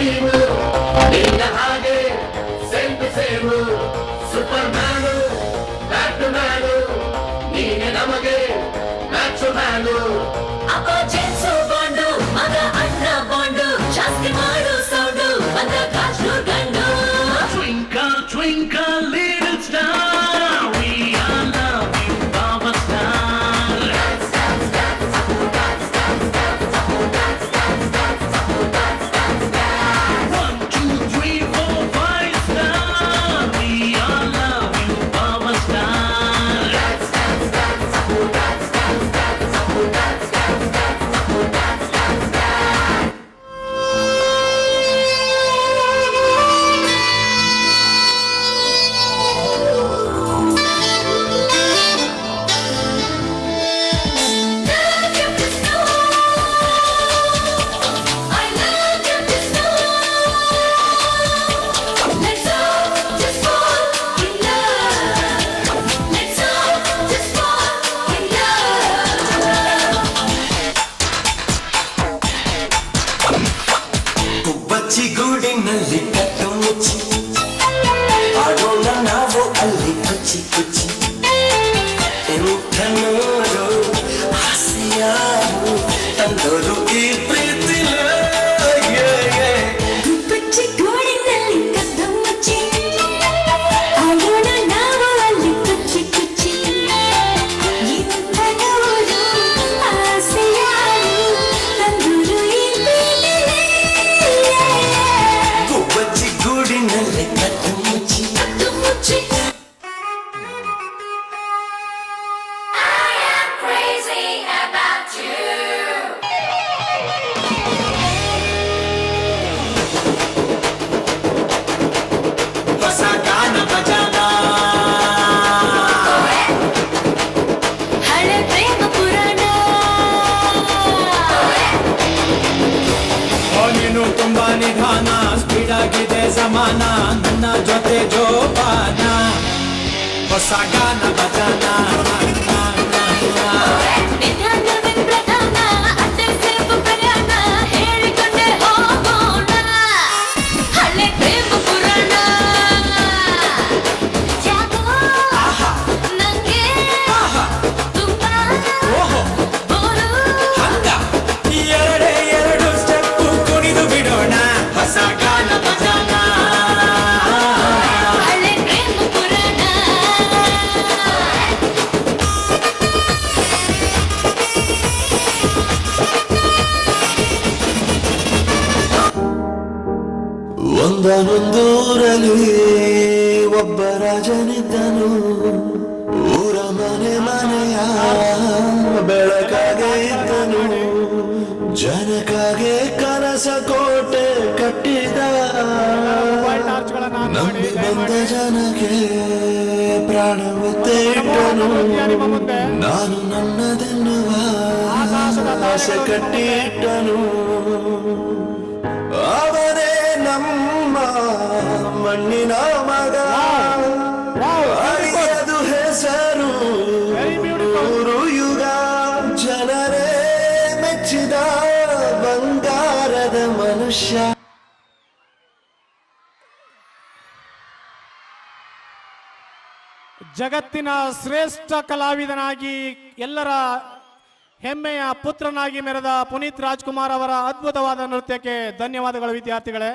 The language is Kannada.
ಡ್ರೀಮು ನಿನ್ನ ಹಾಗೆ same to same superman batman ನೀನೆ ನಮಗೆ ಮ್ಯಾಚ್ ಮ್ಯಾನು ಅಪ್ಪ ಜೆನ್ಸು ಬಾಂಡು ಮಗ ಅಣ್ಣ ಬಾಂಡು ಜಾಸ್ತಿ ಮಾಡು ಸೌಂಡು ಬಂದ ಕಾಶ್ನೂರ್ ಗಂಡು twinkle twinkle little star we are love you power star one two three four five star we are love you power star ಗೂಡಿನಲ್ಲಿ ಕಟ್ಟು ಮುಚ್ಚಿ ಆಡೋಣ ನಾವು ಅಲ್ಲಿ ಕುಚ್ಚಿ ಕುಚ್ಚಿ ಎಂಥ ನೋಡು ಆಸೆಯಾರು ತಂದೋರು ಈ ಪ್ರೀತಿಲ ಗುಬ್ಬಚ್ಚಿ ಗೂಡಿನಲ್ಲಿ ಕದ್ದು ಮುಚ್ಚಿ ಆಡೋಣ ನಾವು ಅಲ್ಲಿ ಕುಚ್ಚಿ ಕುಚ್ಚಿ ಇಂಥ ನೋಡು ಆಸೆಯಾರು ತಂದೂರು ಈ ಪ್ರೀತಿಲೇ ಗುಬ್ಬಚ್ಚಿ ಗೂಡಿನಲ್ಲಿ ಕಟ್ಟು ಮುಚ್ಚಿ ಕದ್ದು ಮುಚ್ಚಿ I am crazy about you ಹೊಸ ಗಾನ ಬಜಾನ ಹಳೆ ಪ್ರೇಮ ಪುರಾಣ ನೀನು ತುಂಬಾ ನಿಧಾನ ಸ್ಪೀಡ್ ಆಗಿದೆ ಸಮಾನ ನನ್ನ ಜೊತೆ ಜೋಪಾನ ಹೊಸ ಗಾನ ಬಜಾನ ನಿಧಾನವೇ ಪ್ರಧಾನ ಅತ್ತೆ ಸೇಬು ಪ್ರಯಾಣ ಹೇಳಿಕೊಂಡೆ ಹೋಗೋಣ ಹಳೆ ಪ್ರೇಮ ಪುರಾಣ ಯಾಕೋ ನಂಗೆ ತುಂಬಾ ಬೋರು ಹಂಗ ಎರಡೇ ಎರಡು ಸ್ಟೆಪ್ಪು ಕುಣಿದು ಬಿಡೋಣ ಹೊಸ ಗಾನ ಬಜಾನ ಹಳೆ ಪ್ರೇಮ ಪುರಾಣ ಒಂದನೊಂದೂರಲ್ಲಿ ಒಬ್ಬ ರಾಜನಿದ್ದನು ಊರ ಮನೆ ಮನೆಯ ಬೆಳಕಾಗೆ ಇದ್ದನು ಜನಕಾಗೆ ಕನಸ ಕೋಟೆ ಕಟ್ಟಿದ ನಂಬಿ ಬಂದ ಜನಕ್ಕೆ ಪ್ರಾಣವತ್ತೆ ಇಟ್ಟನು ನಾನು ನನ್ನದೆನ್ನುವ ಆಸೆ ಕಟ್ಟಿಟ್ಟನು ಅವನೇ ನಮ್ಮ ಮಣ್ಣಿನ ಮಗ ಅಳಿಯದು ಹೆಸರು ನೂರು ಯುಗ ಜನರೇ ಮೆಚ್ಚಿದ ಬಂಗಾರದ ಮನುಷ್ಯ ಜಗತ್ತಿನ ಶ್ರೇಷ್ಠ ಕಲಾವಿದನಾಗಿ ಎಲ್ಲರ ಹೆಮ್ಮೆಯ ಪುತ್ರನಾಗಿ ಮೆರೆದ ಪುನೀತ್ ರಾಜ್ಕುಮಾರ್ ಅವರ ಅದ್ಭುತವಾದ ನೃತ್ಯಕ್ಕೆ ಧನ್ಯವಾದಗಳು ವಿದ್ಯಾರ್ಥಿಗಳೇ.